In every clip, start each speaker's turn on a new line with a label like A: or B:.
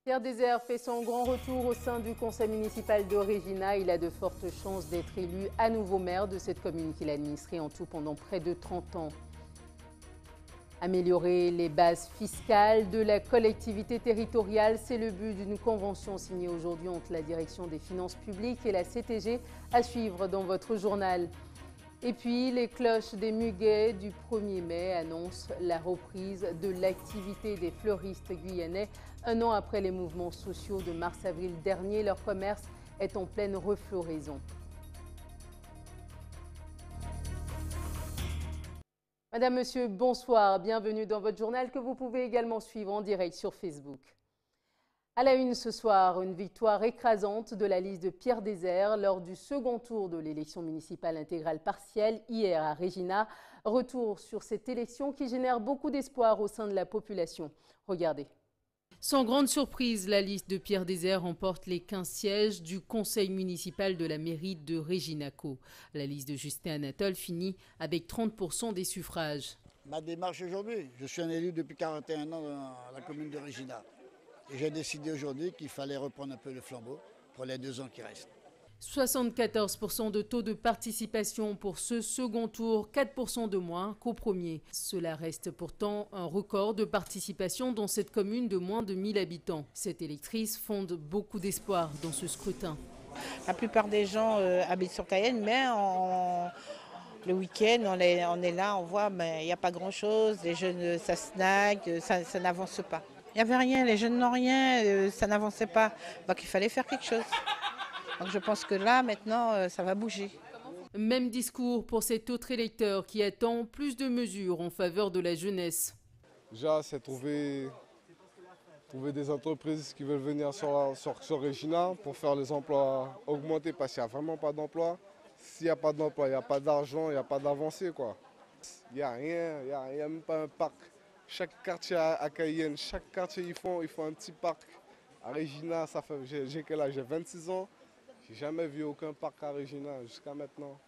A: Pierre Désert fait son grand retour au sein du conseil municipal de Regina. Il a de fortes chances d'être élu à nouveau maire de cette commune qu'il a administrée en tout pendant près de 30 ans. Améliorer les bases fiscales de la collectivité territoriale, c'est le but d'une convention signée aujourd'hui entre la direction des finances publiques et la CTG, à suivre dans votre journal. Et puis, les cloches des muguets du 1er mai annoncent la reprise de l'activité des fleuristes guyanais. Un an après les mouvements sociaux de mars-avril dernier, leur commerce est en pleine refloraison. Madame, Monsieur, bonsoir. Bienvenue dans votre journal que vous pouvez également suivre en direct sur Facebook. À la une ce soir, une victoire écrasante de la liste de Pierre Désert lors du second tour de l'élection municipale intégrale partielle hier à Regina. Retour sur cette élection qui génère beaucoup d'espoir au sein de la population. Regardez. Sans grande surprise, la liste de Pierre Désert remporte les 15 sièges du conseil municipal de la mairie de Regina-Co. La liste de Justin Anatole finit avec 30% des suffrages.
B: Ma démarche aujourd'hui, je suis un élu depuis 41 ans dans la commune de Regina. Et j'ai décidé aujourd'hui qu'il fallait reprendre un peu le flambeau pour les 2 ans qui restent.
A: 74% de taux de participation pour ce second tour, 4% de moins qu'au premier. Cela reste pourtant un record de participation dans cette commune de moins de 1000 habitants. Cette électrice fonde beaucoup d'espoir dans ce scrutin.
C: La plupart des gens habitent sur Cayenne, mais le week-end, on est là, on voit, mais il n'y a pas grand-chose. Les jeunes, ça snack, ça n'avance pas. Il n'y avait rien, les jeunes n'ont rien, ça n'avançait pas. Donc il fallait faire quelque chose. Donc je pense que là, maintenant, ça va bouger.
A: Même discours pour cet autre électeur qui attend plus de mesures en faveur de la jeunesse.
D: Déjà, c'est trouver des entreprises qui veulent venir sur Regina pour faire les emplois augmenter parce qu'il n'y a vraiment pas d'emploi. S'il n'y a pas d'emploi, il n'y a pas d'argent, il n'y a pas d'avancée, quoi. Il n'y a rien, il n'y a même pas un parc. Chaque quartier à Cayenne, chaque quartier, ils font un petit parc. À Regina, j'ai quel âge? J'ai 26 ans. J'ai jamais vu aucun parc à Regina jusqu'à maintenant.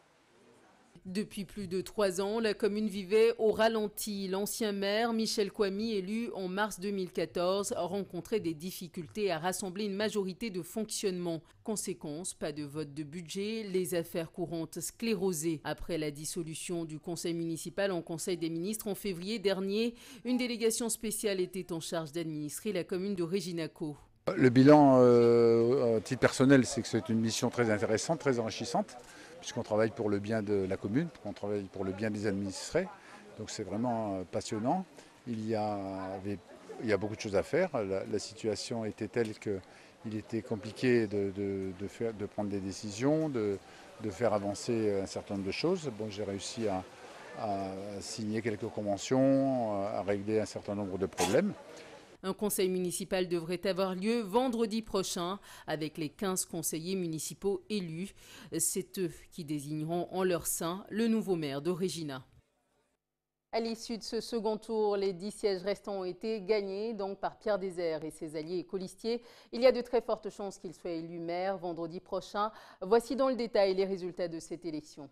A: Depuis plus de 3 ans, la commune vivait au ralenti. L'ancien maire, Michel Kouami, élu en mars 2014, rencontrait des difficultés à rassembler une majorité de fonctionnement. Conséquence, pas de vote de budget, les affaires courantes sclérosées. Après la dissolution du conseil municipal en conseil des ministres en février dernier, une délégation spéciale était en charge d'administrer la commune de Regina-Co.
E: Le bilan, à titre personnel, c'est que c'est une mission très intéressante, très enrichissante, puisqu'on travaille pour le bien de la commune, on travaille pour le bien des administrés. Donc c'est vraiment passionnant. Il y a beaucoup de choses à faire. La situation était telle qu'il était compliqué de prendre des décisions, de faire avancer un certain nombre de choses. Bon, j'ai réussi à signer quelques conventions, à régler un certain nombre de problèmes.
A: Un conseil municipal devrait avoir lieu vendredi prochain avec les 15 conseillers municipaux élus. C'est eux qui désigneront en leur sein le nouveau maire de Regina. À l'issue de ce second tour, les 10 sièges restants ont été gagnés donc par Pierre Désert et ses alliés colistiers. Il y a de très fortes chances qu'il soit élu maire vendredi prochain. Voici dans le détail les résultats de cette élection.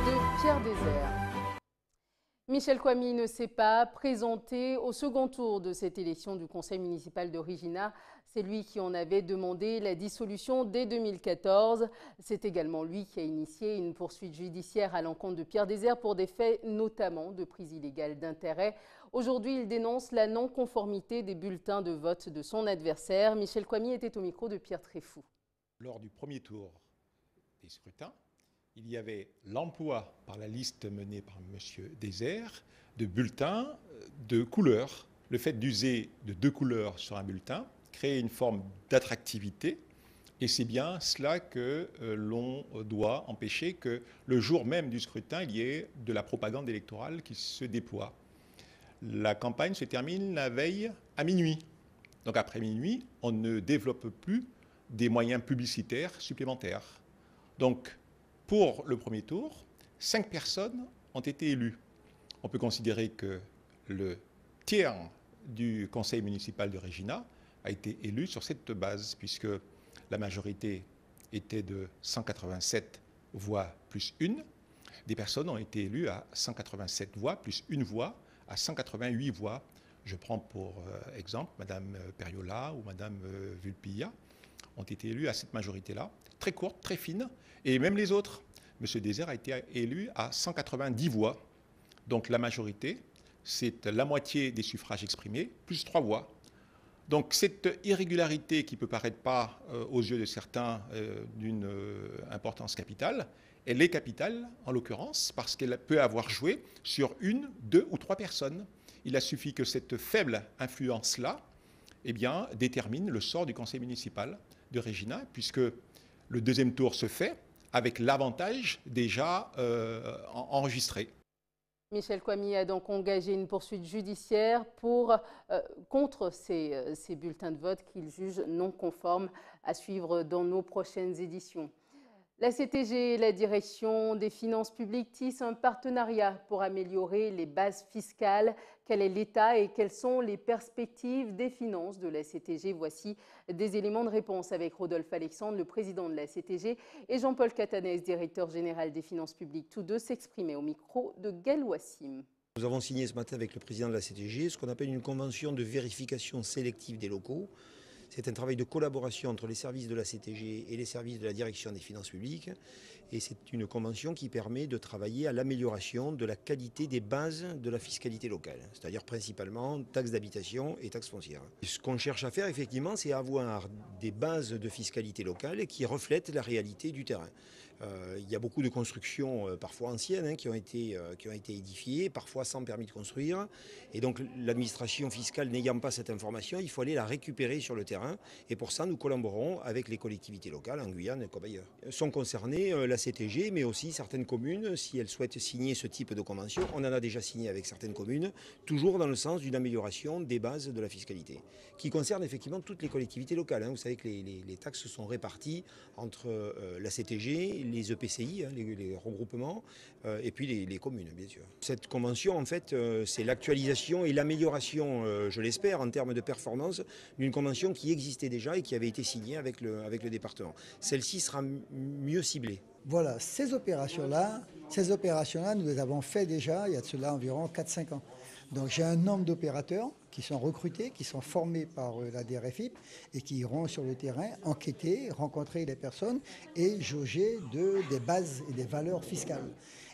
A: De Pierre Désert. Michel Kouami ne s'est pas présenté au second tour de cette élection du conseil municipal de Regina. C'est lui qui en avait demandé la dissolution dès 2014. C'est également lui qui a initié une poursuite judiciaire à l'encontre de Pierre Désert pour des faits notamment de prise illégale d'intérêt. Aujourd'hui, il dénonce la non-conformité des bulletins de vote de son adversaire. Michel Kouami était au micro de Pierre Tréfou.
F: Lors du premier tour des scrutins, il y avait l'emploi par la liste menée par M. Désert de bulletins de couleurs. Le fait d'user de 2 couleurs sur un bulletin crée une forme d'attractivité et c'est bien cela que l'on doit empêcher que le jour même du scrutin, il y ait de la propagande électorale qui se déploie. La campagne se termine la veille à minuit. Donc après minuit, on ne développe plus des moyens publicitaires supplémentaires. Donc, Pour le premier tour, 5 personnes ont été élues. On peut considérer que le tiers du conseil municipal de Regina a été élu sur cette base, puisque la majorité était de 187 voix plus une. Des personnes ont été élues à 187 voix plus une voix à 188 voix. Je prends pour exemple Mme Periola ou Mme Vulpilla ont été élus à cette majorité-là, très courte, très fine, et même les autres. M. Désert a été élu à 190 voix. Donc la majorité, c'est la moitié des suffrages exprimés, plus 3 voix. Donc cette irrégularité qui peut paraître pas aux yeux de certains d'une importance capitale, elle est capitale en l'occurrence parce qu'elle peut avoir joué sur 1, 2 ou 3 personnes. Il a suffi que cette faible influence-là détermine le sort du conseil municipal de Regina, puisque le deuxième tour se fait avec l'avantage déjà enregistré.
A: Michel Kouami a donc engagé une poursuite judiciaire contre ces bulletins de vote qu'il juge non conformes, à suivre dans nos prochaines éditions. La CTG et la direction des finances publiques tissent un partenariat pour améliorer les bases fiscales. Quel est l'état et quelles sont les perspectives des finances de la CTG? Voici des éléments de réponse avec Rodolphe Alexandre, le président de la CTG, et Jean-Paul Catanès, directeur général des finances publiques. Tous deux s'exprimaient au micro de Gaël Wassim.
G: Nous avons signé ce matin avec le président de la CTG ce qu'on appelle une convention de vérification sélective des locaux. C'est un travail de collaboration entre les services de la CTG et les services de la direction des finances publiques. Et c'est une convention qui permet de travailler à l'amélioration de la qualité des bases de la fiscalité locale, c'est-à-dire principalement taxes d'habitation et taxes foncières. Et ce qu'on cherche à faire, effectivement, c'est avoir des bases de fiscalité locale qui reflètent la réalité du terrain. Il y a beaucoup de constructions, parfois anciennes, qui ont été édifiées, parfois sans permis de construire. Et donc l'administration fiscale n'ayant pas cette information, il faut aller la récupérer sur le terrain. Et pour ça, nous collaborons avec les collectivités locales, en Guyane comme ailleurs. Sont concernées la CTG, mais aussi certaines communes, si elles souhaitent signer ce type de convention. On en a déjà signé avec certaines communes, toujours dans le sens d'une amélioration des bases de la fiscalité, qui concerne effectivement toutes les collectivités locales. Vous savez que les taxes sont réparties entre la CTG, les EPCI, les regroupements, et puis les communes, bien sûr. Cette convention, en fait, c'est l'actualisation et l'amélioration, je l'espère, en termes de performance, d'une convention qui existait déjà et qui avait été signée avec le département. Celle-ci sera mieux ciblée.
H: Voilà, ces opérations-là, nous les avons fait déjà il y a de cela environ 4-5 ans. Donc j'ai un nombre d'opérateurs qui sont recrutés, qui sont formés par la DRFIP et qui iront sur le terrain enquêter, rencontrer les personnes et jauger des bases et des valeurs fiscales.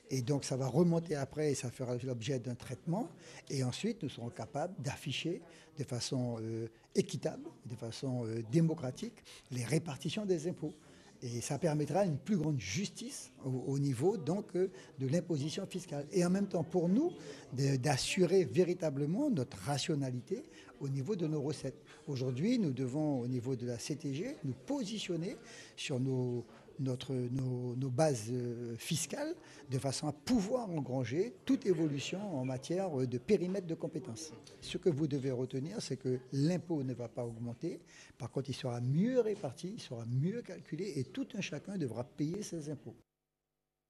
H: Et donc ça va remonter après et ça fera l'objet d'un traitement. Et ensuite, nous serons capables d'afficher de façon équitable, de façon démocratique, les répartitions des impôts. Et ça permettra une plus grande justice au niveau donc de l'imposition fiscale. Et en même temps pour nous d'assurer véritablement notre rationalité au niveau de nos recettes. Aujourd'hui, nous devons au niveau de la CTG nous positionner sur nos bases fiscales de façon à pouvoir engranger toute évolution en matière de périmètre de compétences. Ce que vous devez retenir, c'est que l'impôt ne va pas augmenter. Par contre, il sera mieux réparti, il sera mieux calculé et tout un chacun devra payer ses impôts.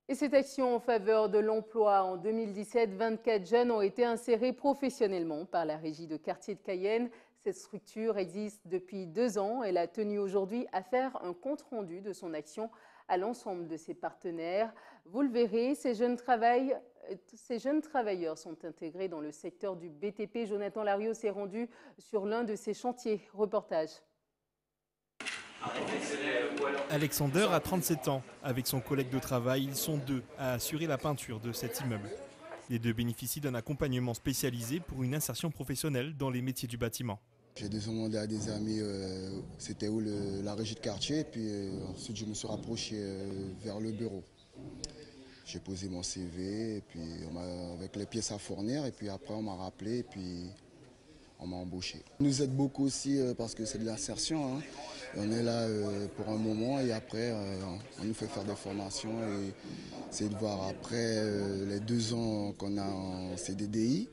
A: Et cette action en faveur de l'emploi, en 2017, 24 jeunes ont été insérés professionnellement par la Régie de quartier de Cayenne. Cette structure existe depuis 2 ans. Elle a tenu aujourd'hui à faire un compte-rendu de son action à l'ensemble de ses partenaires. Vous le verrez, ces jeunes travailleurs sont intégrés dans le secteur du BTP. Jonathan Larios s'est rendu sur l'un de ces chantiers. Reportage.
I: Alexander a 37 ans. Avec son collègue de travail, ils sont 2 à assurer la peinture de cet immeuble. Les 2 bénéficient d'un accompagnement spécialisé pour une insertion professionnelle dans les métiers du bâtiment.
J: J'ai demandé à des amis c'était où la régie de quartier, et puis ensuite je me suis rapproché vers le bureau. J'ai posé mon CV et puis avec les pièces à fournir, et puis après on m'a rappelé et puis on m'a embauché. Ça nous aide beaucoup aussi parce que c'est de l'insertion. On est là pour un moment et après on nous fait faire des formations et c'est de voir après les 2 ans qu'on a en CDDI.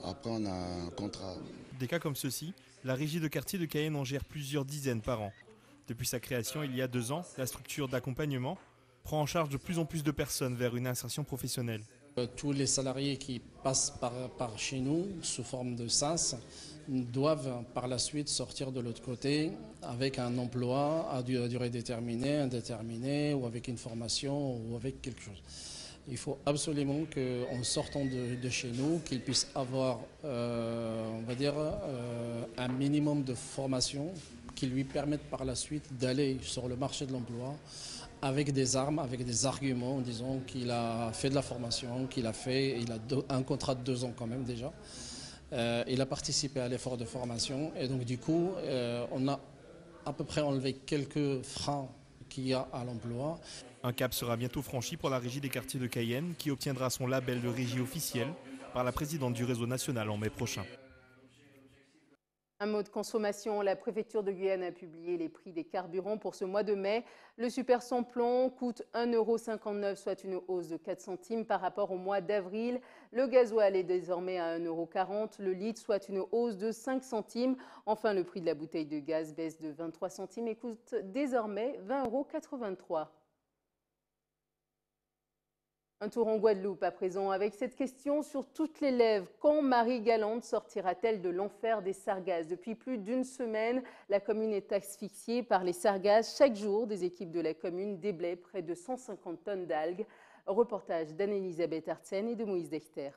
J: Après on a un contrat.
I: Des cas comme ceux-ci, la Régie de quartier de Cayenne en gère plusieurs dizaines par an. Depuis sa création il y a 2 ans, la structure d'accompagnement prend en charge de plus en plus de personnes vers une insertion professionnelle.
K: Tous les salariés qui passent par chez nous sous forme de SAS doivent par la suite sortir de l'autre côté avec un emploi à durée déterminée, indéterminée, ou avec une formation ou avec quelque chose. Il faut absolument qu'en sortant de chez nous, qu'ils puissent avoir, on va dire, un minimum de formation qui lui permette par la suite d'aller sur le marché de l'emploi avec des armes, avec des arguments, disons qu'il a fait de la formation, il a un contrat de 2 ans quand même déjà. Il a participé à l'effort de formation et donc du coup, on a à peu près enlevé quelques freins qu'il y a à l'emploi.
I: Un cap sera bientôt franchi pour la Régie des quartiers de Cayenne qui obtiendra son label de régie officielle par la présidente du réseau national en mai prochain.
A: Un mot de consommation, la préfecture de Guyane a publié les prix des carburants pour ce mois de mai. Le super sans-plomb coûte 1,59 €, soit une hausse de 4 centimes par rapport au mois d'avril. Le gasoil est désormais à 1,40 € le litre, soit une hausse de 5 centimes. Enfin, le prix de la bouteille de gaz baisse de 23 centimes et coûte désormais 20,83 €. Un tour en Guadeloupe à présent avec cette question sur toutes les lèvres. Quand Marie-Galante sortira-t-elle de l'enfer des sargasses? Depuis plus d'une semaine, la commune est asphyxiée par les sargasses. Chaque jour, des équipes de la commune déblaient près de 150 tonnes d'algues. Reportage d'Anne-Elisabeth Artsen et de Moïse Dechter.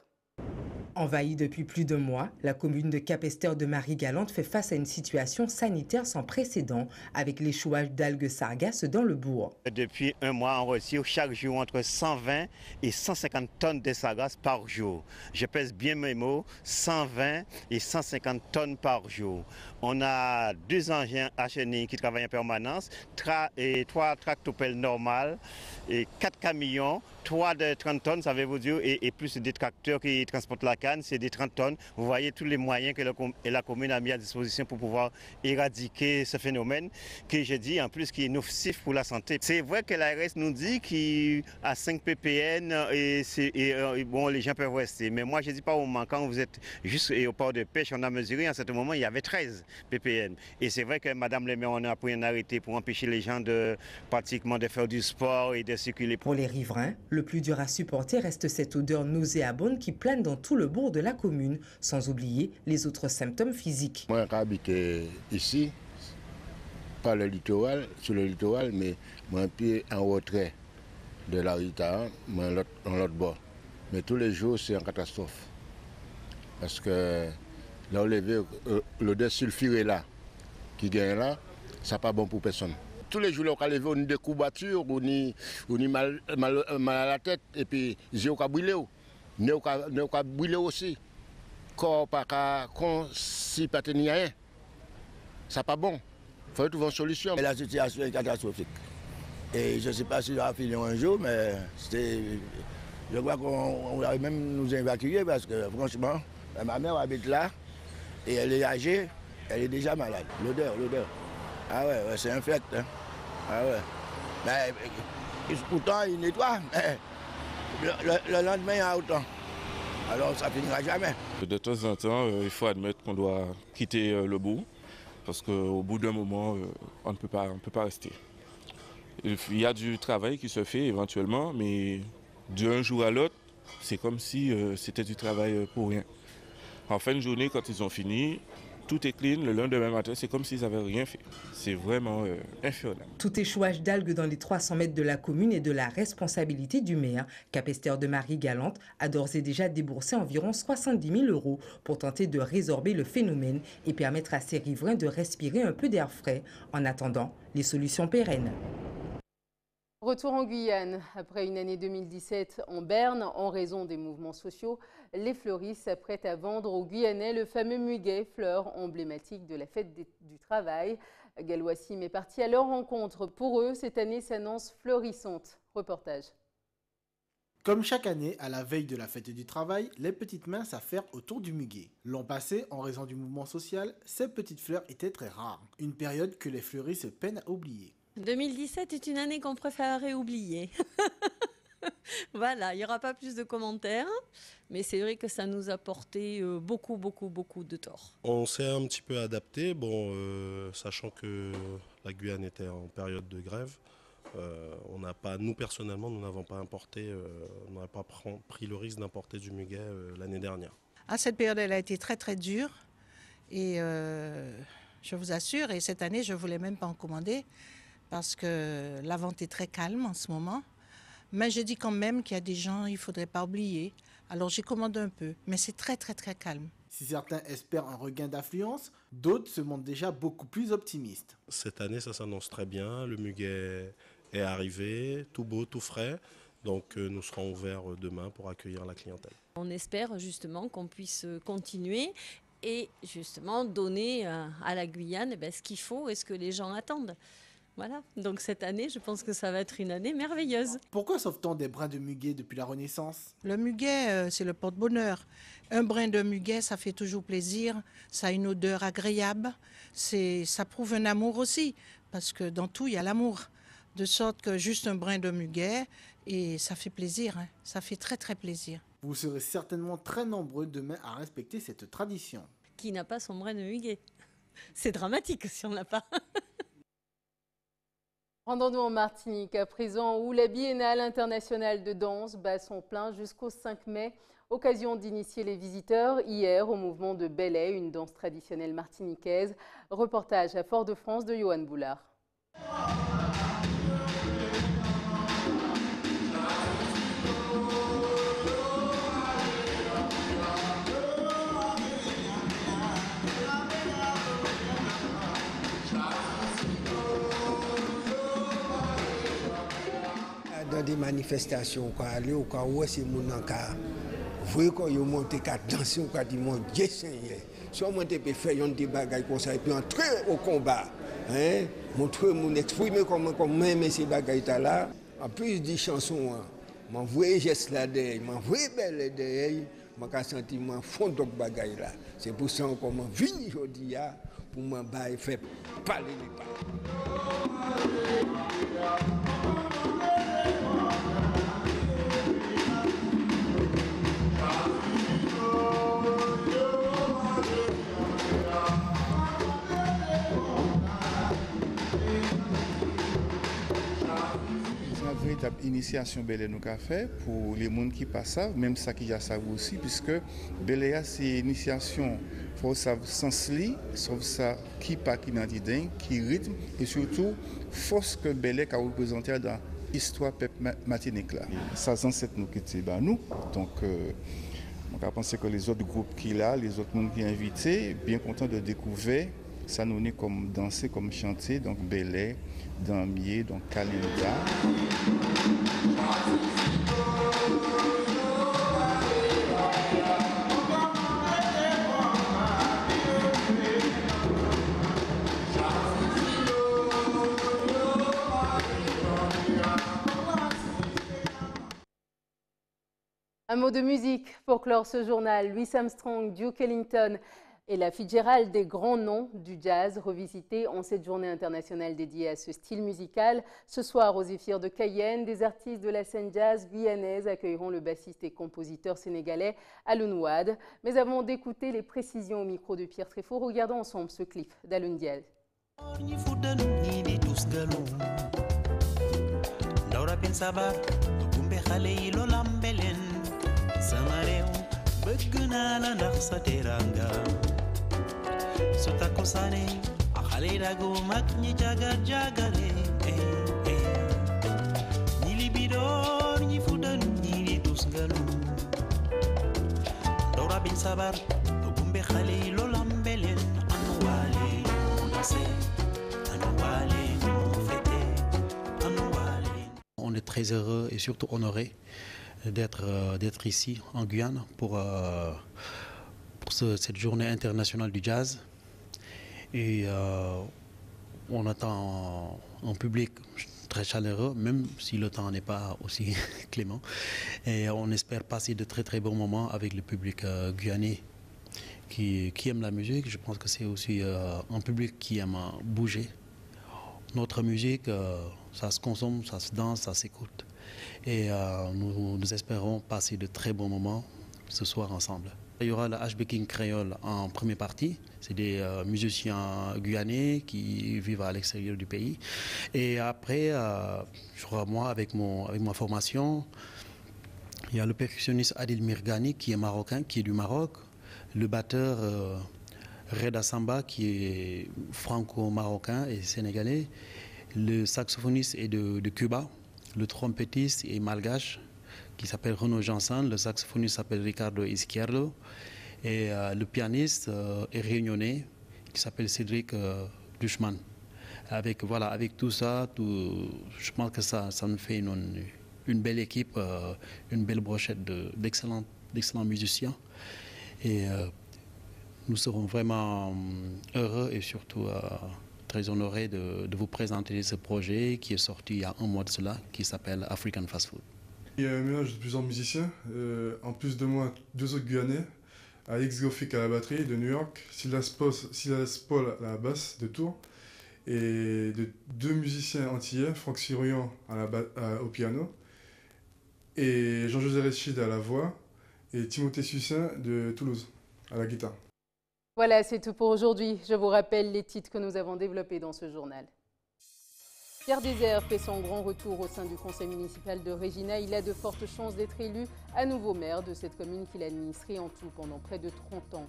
L: Envahie depuis plus de mois, la commune de Capesterre de Marie-Galante fait face à une situation sanitaire sans précédent avec l'échouage d'algues sargasses dans le bourg.
M: Depuis un mois, on retire chaque jour entre 120 et 150 tonnes de sargasses par jour. Je pèse bien mes mots, 120 et 150 tonnes par jour. On a 2 engins à chenilles qui travaillent en permanence, 3 tractopelles normales et 4 camions, 3 de 30 tonnes, ça veut vous dire, et plus des tracteurs qui transportent la canne, c'est des 30 tonnes. Vous voyez tous les moyens que la commune a mis à disposition pour pouvoir éradiquer ce phénomène, que je dis en plus qui est nocif pour la santé. C'est vrai que l'ARS nous dit qu'à 5 ppm, bon, les gens peuvent rester. Mais moi, je ne dis pas au moment, quand vous êtes juste au port de pêche, on a mesuré, à ce moment, il y avait 13 ppm. Et c'est vrai que Madame le maire, on a pris un arrêté pour empêcher les gens pratiquement de faire du sport et de circuler.
L: Pour les riverains, le plus dur à supporter reste cette odeur nauséabonde qui plane dans tout le bourg de la commune, sans oublier les autres symptômes physiques.
N: Moi, j'habite ici, pas sur le littoral, mais moi, un pied en retrait de la Rita, moi, dans l'autre bord. Mais tous les jours, c'est une catastrophe. Parce que là, l'odeur sulfurée là, qui gagne là, ça n'est pas bon pour personne. Tous les jours, on a levé des courbatures, on a mal à la tête, et puis j'ai brûlé. Nous avons brûlé aussi. Corps pas si pas tenir rien. Ça n'est pas bon. Il faut trouver une solution.
O: La situation est catastrophique. Et je ne sais pas si ça va finir un jour, mais je crois qu'on va même nous évacuer parce que franchement, ma mère habite là et elle est âgée, elle est déjà malade. L'odeur. Ah ouais, c'est infect. Hein. Ah ouais. Mais pourtant, il nettoie. Mais le lendemain, il y a autant. Alors, ça finira jamais.
P: De temps en temps, il faut admettre qu'on doit quitter le bourg. Parce qu'au bout d'un moment, on ne peut pas rester. Il y a du travail qui se fait éventuellement, mais d'un jour à l'autre, c'est comme si c'était du travail pour rien. En fin de journée, quand ils ont fini, tout est clean. Le lendemain matin, c'est comme s'ils n'avaient rien fait. C'est vraiment infernal.
L: Tout échouage d'algues dans les 300 mètres de la commune est de la responsabilité du maire. Capesterre de Marie-Galante a d'ores et déjà déboursé environ 70 000 € pour tenter de résorber le phénomène et permettre à ses riverains de respirer un peu d'air frais en attendant les solutions pérennes.
A: Retour en Guyane. Après une année 2017 en berne, en raison des mouvements sociaux, les fleuristes s'apprêtent à vendre aux Guyanais le fameux muguet, fleur emblématique de la fête du travail. Galloissim est parti à leur rencontre. Pour eux, cette année s'annonce fleurissante. Reportage.
Q: Comme chaque année, à la veille de la fête du travail, les petites mains s'affairent autour du muguet. L'an passé, en raison du mouvement social, ces petites fleurs étaient très rares. Une période que les fleuristes peinent à oublier.
R: 2017 est une année qu'on préférerait oublier. Voilà, il n'y aura pas plus de commentaires, mais c'est vrai que ça nous a porté beaucoup de tort.
S: On s'est un petit peu adapté, sachant que la Guyane était en période de grève. On n'a pas, nous personnellement, nous n'avons pas importé, on n'a pas pris le risque d'importer du muguet l'année dernière.
C: Cette période, elle a été très très dure et je vous assure, et cette année, je ne voulais même pas en commander parce que la vente est très calme en ce moment. Mais je dis quand même qu'il y a des gens, il ne faudrait pas oublier. Alors j'ai commandé un peu, mais c'est très très très calme.
Q: Si certains espèrent un regain d'affluence, d'autres se montrent déjà beaucoup plus optimistes.
S: Cette année, ça s'annonce très bien. Le muguet est arrivé, tout beau, tout frais. Donc nous serons ouverts demain pour accueillir la clientèle.
R: On espère justement qu'on puisse continuer et justement donner à la Guyane ce qu'il faut et ce que les gens attendent. Voilà, donc cette année, je pense que ça va être une année merveilleuse.
Q: Pourquoi sauve-t-on des brins de muguet depuis la Renaissance?
C: Le muguet, c'est le porte-bonheur. Un brin de muguet, ça fait toujours plaisir, ça a une odeur agréable, ça prouve un amour aussi, parce que dans tout, il y a l'amour. De sorte que juste un brin de muguet, et ça fait plaisir, hein. Ça fait très très plaisir.
Q: Vous serez certainement très nombreux demain à respecter cette tradition.
R: Qui n'a pas son brin de muguet? C'est dramatique si on n'a pas.
A: Rendons-nous en Martinique à présent, où la Biennale internationale de danse bat son plein jusqu'au 5 mai. Occasion d'initier les visiteurs hier au mouvement de Belay, une danse traditionnelle martiniquaise. Reportage à Fort-de-France de Johan Boulard.
T: Dans des manifestations, quand aller au cas où c'est mon encart, vous quand vous montez qu'à danser, quand dit mon Dieu Seigneur, soit moi te faire des bagages comme ça et puis entrer au combat, hein, montrer mon exprimer comment même ces bagages là. En plus des chansons, m'envoyer geste là derrière, m'envoyer belle derrière, m'a senti mon fond de bagages là. C'est pour ça qu'on m'a venu aujourd'hui pour m'en faire parler les pas.
U: Véritable initiation Belay nous a fait pour les gens qui passent ça, même ça qui a ça aussi, puisque Belay c'est initiation, il faut savoir sens li, sauf ça qui pas qui n'entendent, qui rythme et surtout force que Belay a représenté dans l'histoire peuple Martinique là. Ça c'est nous qui c'est nous, donc on pense que les autres groupes qui là, les autres monde qui invités, bien contents de découvrir ça nous est comme danser, comme chanter, donc Belay, Damier, donc Kalinda.
A: Un mot de musique pour clore ce journal. Louis Armstrong, Duke Ellington et la Fitzgerald, des grands noms du jazz revisités en cette journée internationale dédiée à ce style musical. Ce soir, aux Zéphyrs de Cayenne, des artistes de la scène jazz guyanaise accueilleront le bassiste et compositeur sénégalais Alun Wade. Mais avant d'écouter les précisions au micro de Pierre Tréfaux, regardons ensemble ce clip d'Alun Diaz.
V: Sotakosane akhalera go maknyi jaga jagare ni libidor ni fudan ni dusgalu dora bin sabar gumbe khali lolambelen anwali ndase anwali fete anwali.
W: On est très heureux et surtout honoré d'être ici en Guyane pour cette journée internationale du jazz. Et on attend un public très chaleureux, même si le temps n'est pas aussi clément. Et on espère passer de très très bons moments avec le public guyanais qui aime la musique. Je pense que c'est aussi un public qui aime bouger. Notre musique, ça se consomme, ça se danse, ça s'écoute. Et nous espérons passer de très bons moments ce soir ensemble. Il y aura la HB King Créole en première partie. C'est des musiciens guyanais qui vivent à l'extérieur du pays. Et après, je crois, moi, avec ma formation, il y a le percussionniste Adil Mirgani qui est marocain, qui est du Maroc. Le batteur Reda Samba qui est franco-marocain et sénégalais. Le saxophoniste est de Cuba. Le trompettiste est malgache qui s'appelle Renaud Janssen. Le saxophoniste s'appelle Ricardo Izquierdo. Et le pianiste est réunionnais qui s'appelle Cédric Duchman. Avec tout ça, je pense que ça nous fait une belle équipe, une belle brochette d'excellents musiciens. Et nous serons vraiment heureux et surtout très honorés de vous présenter ce projet qui est sorti il y a un mois de cela, qui s'appelle African Fast Food.
B: Il y a un mélange de plusieurs musiciens, en plus de moi, 2 autres Guyanais, Alex Goffik à la batterie de New York, Silas Paul à la basse de Tours, et 2 musiciens antillais, Franck Sirian au piano, et Jean-José Rechid à la voix, et Timothée Sussin de Toulouse à la guitare.
A: Voilà, c'est tout pour aujourd'hui. Je vous rappelle les titres que nous avons développés dans ce journal. Pierre Désert fait son grand retour au sein du conseil municipal de Regina. Il a de fortes chances d'être élu à nouveau maire de cette commune qu'il a administrée en tout pendant près de 30 ans.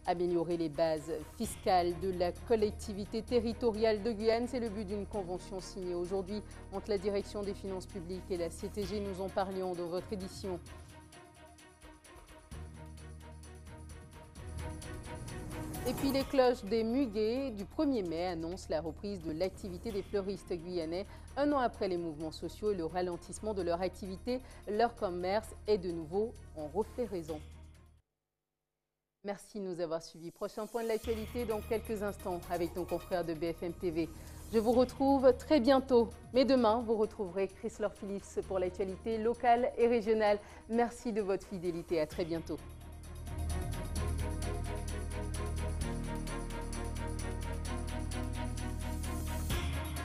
A: Améliorer les bases fiscales de la collectivité territoriale de Guyane, c'est le but d'une convention signée aujourd'hui entre la Direction des finances publiques et la CTG. Nous en parlions dans votre édition. Et puis les cloches des muguets du 1er mai annoncent la reprise de l'activité des fleuristes guyanais. Un an après les mouvements sociaux et le ralentissement de leur activité, leur commerce est de nouveau en refloraison. Merci de nous avoir suivis. Prochain point de l'actualité dans quelques instants avec nos confrères de BFM TV. Je vous retrouve très bientôt. Mais demain, vous retrouverez Chris Phillips pour l'actualité locale et régionale. Merci de votre fidélité. À très bientôt.